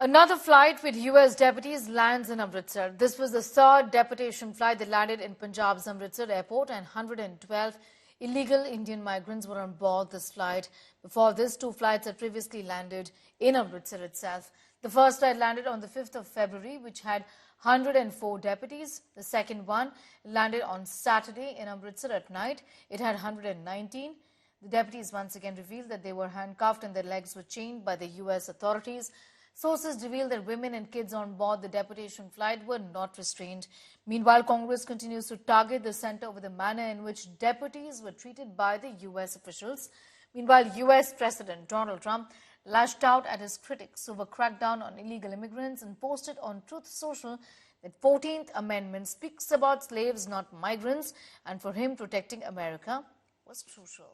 Another flight with US deputies lands in Amritsar. This was the third deputation flight that landed in Punjab's Amritsar airport, and 112 illegal Indian migrants were on board this flight. Before this, two flights had previously landed in Amritsar itself. The first flight landed on the 5th of February, which had 104 deputies. The second one landed on Saturday in Amritsar at night. It had 119. The deputies once again revealed that they were handcuffed and their legs were chained by the US authorities. Sources reveal that women and kids on board the deputation flight were not restrained. Meanwhile, Congress continues to target the centre over the manner in which deputies were treated by the US officials. Meanwhile, US President Donald Trump lashed out at his critics over crackdown on illegal immigrants and posted on Truth Social that 14th Amendment speaks about slaves, not migrants, and for him protecting America was crucial.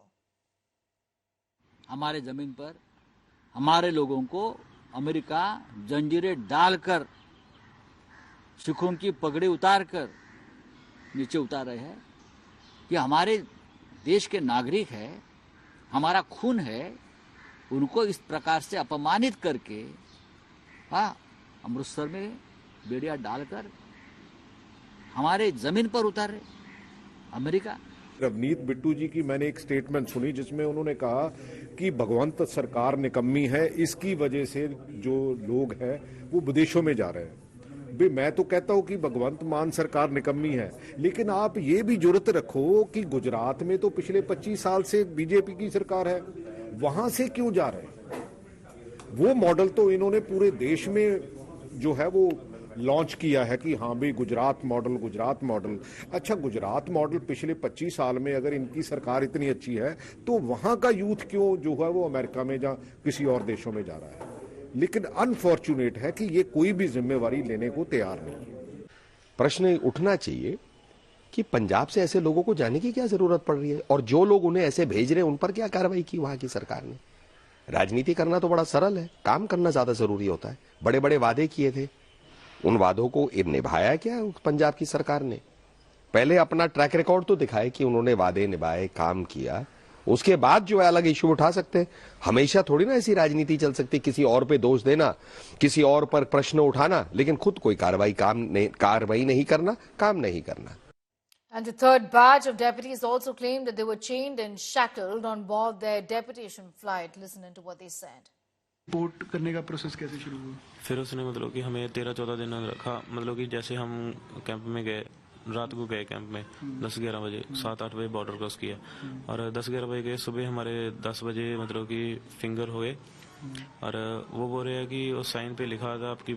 हमारे जमीन पर हमारे लोगों को America जंजीरें डालकर सिखों की पगड़ी उतारकर नीचे उतार रहे हैं कि हमारे देश के नागरिक है, हमारा खून है, उनको इस प्रकार से अपमानित करके अमृतसर में बेड़िया डालकर हमारे जमीन पर उतार रहे अमेरिका। रवनीत बिट्टू जी की मैंने एक स्टेटमेंट सुनी जिसमें उन्होंने कहा कि भगवंत सरकार निकम्मी है, इसकी वजह से जो लोग हैं वो विदेशों में जा रहे हैं। भी मैं तो कहता हूं कि भगवंत मान सरकार निकम्मी है, लेकिन आप ये भी जुर्रत रखो कि गुजरात में तो पिछले 25 साल से बीजेपी की सरकार है, वहां से क्यों जा रहे हैं? वो मॉडल तो इन्होंने पूरे देश में जो है वो लॉन्च किया है कि हाँ भाई गुजरात मॉडल। अच्छा, गुजरात मॉडल पिछले 25 साल में अगर इनकी सरकार इतनी अच्छी है तो वहां का यूथ क्यों जो है वो अमेरिका में या किसी और देशों में जा रहा है? लेकिन अनफॉर्चुनेट है कि ये कोई भी जिम्मेवारी लेने को तैयार नहीं है। प्रश्न उठना चाहिए कि पंजाब से ऐसे लोगों को जाने की क्या जरूरत पड़ रही है, और जो लोग उन्हें ऐसे भेज रहे हैं उन पर क्या कार्रवाई की वहां की सरकार ने? राजनीति करना तो बड़ा सरल है, काम करना ज्यादा जरूरी होता है। बड़े बड़े वादे किए थे, उन वादों को निभाया क्या पंजाब की सरकार ने? पहले अपना ट्रैक रिकॉर्ड तो दिखाए कि उन्होंने वादे निभाए, काम किया, उसके बाद जो है अलग इश्यू उठा सकते हैं। हमेशा थोड़ी ना ऐसी राजनीति चल सकती, किसी और पे दोष देना, किसी और पर प्रश्न उठाना, लेकिन खुद कोई कार्रवाई नहीं करना, काम नहीं करना। And the third batch of deputies also claimed that they were chained and shackled on board their deputation flight. Listen to what they said. Report करने का प्रोसेस कैसे शुरू हुआ? फिर उसने मतलब कि हमें 13-14 दिन रखा। मतलब कि जैसे हम कैंप में गए, रात को गए कैंप में 10-11 बजे, 7-8 बजे बॉर्डर क्रॉस किया और 10-11 बजे गए। सुबह हमारे 10 बजे मतलब कि फिंगर हुए और वो बोल रहे हैं कि उस साइन पे लिखा था आपकी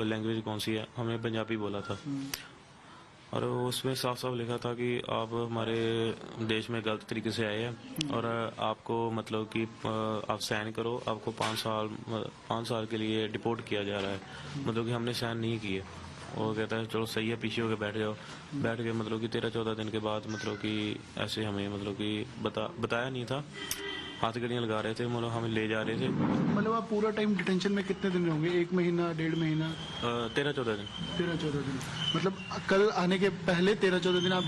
लैंग्वेज कौन सी है, हमने पंजाबी बोला था और उसमें साफ साफ लिखा था कि आप हमारे देश में गलत तरीके से आए हैं और आपको मतलब कि आप साइन करो, आपको 5 साल के लिए डिपोर्ट किया जा रहा है। मतलब कि हमने साइन नहीं किए। वो कहता है चलो सही है, पीछे होकर बैठ जाओ। बैठ के मतलब कि 13-14 दिन के बाद मतलब कि ऐसे हमें मतलब कि बताया नहीं था, हाथ गड़ियाँ लगा रहे थे, मतलब हमें ले जा रहे थे। मतलब आप पूरा टाइम डिटेंशन में कितने दिन रहोगे? 1 महीना, 1.5 महीना? 13-14 दिन। 13-14 दिन मतलब कल आने के पहले 13-14 दिन आप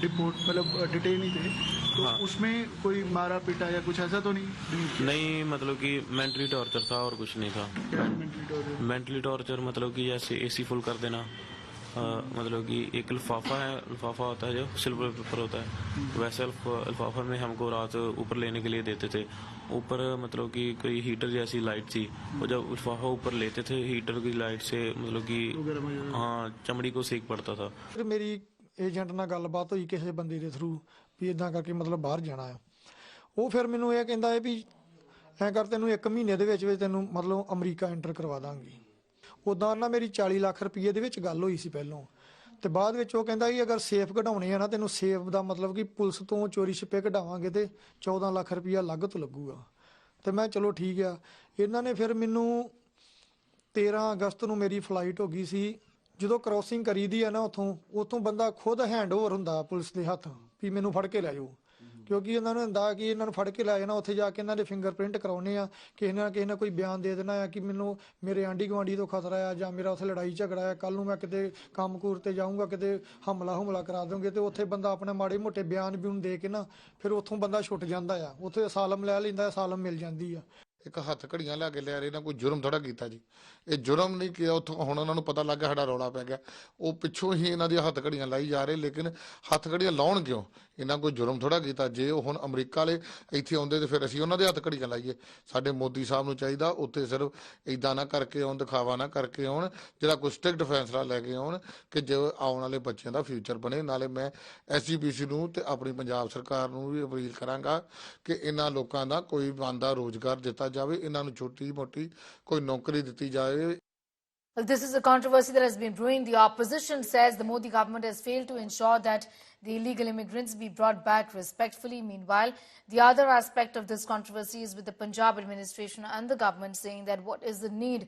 डिटेन ही थे तो हाँ। उसमें कोई मारा पीटा या कुछ ऐसा तो नहीं मतलब कि मेंटली टॉर्चर था और कुछ नहीं था। मेंटली टॉर्चर मतलब कि जैसे एसी फुल कर देना, मतलब कि एक लिफाफा होता है जो सिल्वर पेपर होता है, वैसे लिफाफा में हमको रात ऊपर लेने के लिए देते थे। ऊपर मतलब कि कोई हीटर जैसी लाइट थी, और जब लिफाफा ऊपर लेते थे हीटर की लाइट से मतलब कि हाँ चमड़ी को सेक पड़ता था। फिर मेरी एजेंट ਨਾਲ ਗੱਲਬਾਤ ਹੋਈ ਕਿਸੇ ਬੰਦੇ ਦੇ ਥਰੂ ਵੀ ਇਦਾਂ ਕਰਕੇ ਮਤਲਬ ਬਾਹਰ ਜਾਣਾ ਹੈ। ਉਹ ਫਿਰ ਮੈਨੂੰ ਇਹ ਕਹਿੰਦਾ ਹੈ ਵੀ ਐ ਕਰ ਤੈਨੂੰ 1 ਮਹੀਨੇ ਦੇ ਵਿੱਚ ਤੈਨੂੰ ਮਤਲਬ ਅਮਰੀਕਾ ਐਂਟਰ ਕਰਵਾ ਦਾਂਗੇ। ਉਦਾਂ ਨਾ ਮੇਰੀ 40 ਲੱਖ ਰੁਪਏ ਦੇ ਵਿੱਚ ਗੱਲ ਹੋਈ ਸੀ ਪਹਿਲੋਂ, ਤੇ ਬਾਅਦ ਵਿੱਚ ਉਹ ਕਹਿੰਦਾ ਕਿ ਅਗਰ ਸੇਫ ਕਢਾਉਣੇ ਆ ਨਾ ਤੈਨੂੰ ਸੇਫ ਦਾ ਮਤਲਬ ਕਿ ਪੁਲਿਸ ਤੋਂ ਚੋਰੀ ਛਿਪੇ ਕਢਾਵਾਂਗੇ ਤੇ 14 ਲੱਖ ਰੁਪਇਆ ਅਲੱਗ ਤੋਂ ਲੱਗੂਗਾ। ਤੇ ਮੈਂ ਚਲੋ ਠੀਕ ਆ। ਇਹਨਾਂ ਨੇ ਫਿਰ ਮੈਨੂੰ 13 ਅਗਸਤ ਨੂੰ ਮੇਰੀ ਫਲਾਈਟ ਹੋ ਗਈ ਸੀ। ਜਦੋਂ ਕ੍ਰੋਸਿੰਗ ਕਰੀਦੀ ਆ ਨਾ ਉਥੋਂ ਬੰਦਾ ਖੁਦ ਹੈਂਡ ਓਵਰ ਹੁੰਦਾ ਪੁਲਿਸ ਦੇ ਹੱਥ ਵੀ ਮੈਨੂੰ ਫੜ ਕੇ ਲੈ ਜਾਓ, ਕਿਉਂਕਿ ਇਹਨਾਂ ਨੂੰ ਹੁੰਦਾ ਕਿ ਇਹਨਾਂ ਨੂੰ ਫੜ ਕੇ ਲੈ ਜਾਣਾ, ਉੱਥੇ ਜਾ ਕੇ ਇਹਨਾਂ ਦੇ ਫਿੰਗਰਪ੍ਰਿੰਟ ਕਰਾਉਣੇ ਆ, ਕਿਸੇ ਨਾ ਕੋਈ ਬਿਆਨ ਦੇ ਦੇਣਾ ਆ ਕਿ ਮੈਨੂੰ ਮੇਰੇ ਆਂਢੀ ਗੁਆਂਢੀ ਤੋਂ ਖਤਰਾ ਆ ਜਾਂ ਮੇਰਾ ਉੱਥੇ ਲੜਾਈ ਝਗੜਾ ਆ, ਕੱਲ ਨੂੰ ਮੈਂ ਕਿਤੇ ਕੰਮ ਕੂਰ ਤੇ ਜਾਊਂਗਾ, ਕਿਤੇ ਹਮਲਾ ਕਰਾ ਦੋਗੇ, ਤੇ ਉੱਥੇ ਬੰਦਾ ਆਪਣੇ ਮਾੜੇ ਮੋਟੇ ਬਿਆਨ ਦੇ ਕੇ ਨਾ ਫਿਰ ਉੱਥੋਂ ਬੰਦਾ ਛੁੱਟ ਜਾਂਦਾ ਆ, ਉੱਥੇ ਅਸਾਲਮ ਲੈ ਲੈਂਦਾ, ਅਸਾਲਮ ਮਿਲ ਜਾਂਦੀ ਆ। ਇੱਕ ਹੱਥ ਘੜੀਆਂ ਲਿਆ ਕੇ ਲਿਆ ਰਹੇ, ਇਹਨਾਂ ਕੋਈ ਜੁਰਮ ਥੋੜਾ ਕੀਤਾ ਜੀ। ਇਹ ਜੁਰਮ ਨਹੀਂ ਕਿ ਉੱਥੋਂ ਹੁਣ ਉਹਨਾਂ ਨੂੰ ਪਤਾ ਲੱਗ ਗਿਆ ਸਾਡਾ ਰੌਲਾ ਪੈ ਗਿਆ, ਉਹ ਪਿੱਛੋਂ ਹੀ ਇਹਨਾਂ ਦੀਆਂ ਹੱਥ ਘੜੀਆਂ ਲਾਈ ਜਾ ਰਹੇ। ਲੇਕਿਨ ਹੱਥ ਘੜੀਆਂ ਲਾਉਣ ਕਿਉਂ? ਇਹਨਾਂ ਕੋਈ ਜੁਰਮ ਥੋੜਾ ਕੀਤਾ। ਜੇ ਉਹ ਹੁਣ ਅਮਰੀਕਾ ਵਾਲੇ ਇੱਥੇ ਆਉਂਦੇ ਤੇ ਫਿਰ ਅਸੀਂ ਉਹਨਾਂ ਦੇ ਹੱਥ ਘੜੀਆਂ ਲਾਈਏ? ਸਾਡੇ ਮੋਦੀ ਸਾਹਿਬ ਨੂੰ ਚਾਹੀਦਾ ਉੱਥੇ ਸਿਰਫ ਇਦਾਂ ਨਾ ਕਰਕੇ ਆਉਣ, ਦਿਖਾਵਾ ਨਾ ਕਰਕੇ ਆਉਣ, ਜਿਹੜਾ ਕੋਈ ਸਟ੍ਰਿਕਟ ਫੈਸਲਾ ਲੈ ਕੇ ਆਉਣ ਕਿ ਜੋ ਆਉਣ ਵਾਲੇ ਬੱਚਿਆਂ ਦਾ ਫਿਊਚਰ ਬਣੇ। ਨਾਲੇ ਮੈਂ SGPC ਨੂੰ ਤੇ ਆਪਣੀ ਪੰਜਾਬ ਸਰਕਾਰ ਨੂੰ ਵੀ ਅਪੀਲ ਕਰਾਂਗਾ ਕਿ ਇਹਨਾਂ ਲੋਕਾਂ ਦਾ ਕੋਈ ਬਣਦਾ ਰੋਜ਼ਗਾਰ ਦਿੱਤਾ ਜਾਵੇ, ਇਹਨਾਂ ਨੂੰ ਛੋਟੀ ਮੋਟੀ ਕੋਈ ਨੌਕਰੀ ਦਿੱਤੀ ਜਾਵੇ। Well, this is a controversy that has been brewing. The opposition says the Modi government has failed to ensure that the illegal immigrants be brought back respectfully. Meanwhile, the other aspect of this controversy is with the Punjab administration and the government saying that what is the need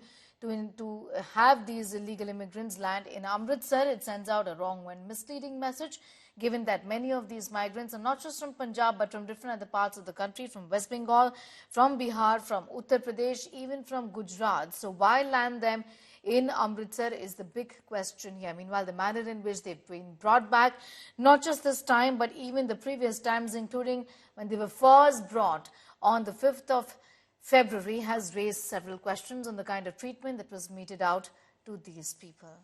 to have these illegal immigrants land in Amritsar. It sends out a wrong and misleading message, given that many of these migrants are not just from Punjab but from different other parts of the country, from West Bengal, from Bihar, from Uttar Pradesh, even from Gujarat. So why land them in Amritsar is the big question here. Meanwhile, the manner in which they've been brought back, not just this time but even the previous times, including when they were first brought on the 5th of February, has raised several questions on the kind of treatment that was meted out to these people.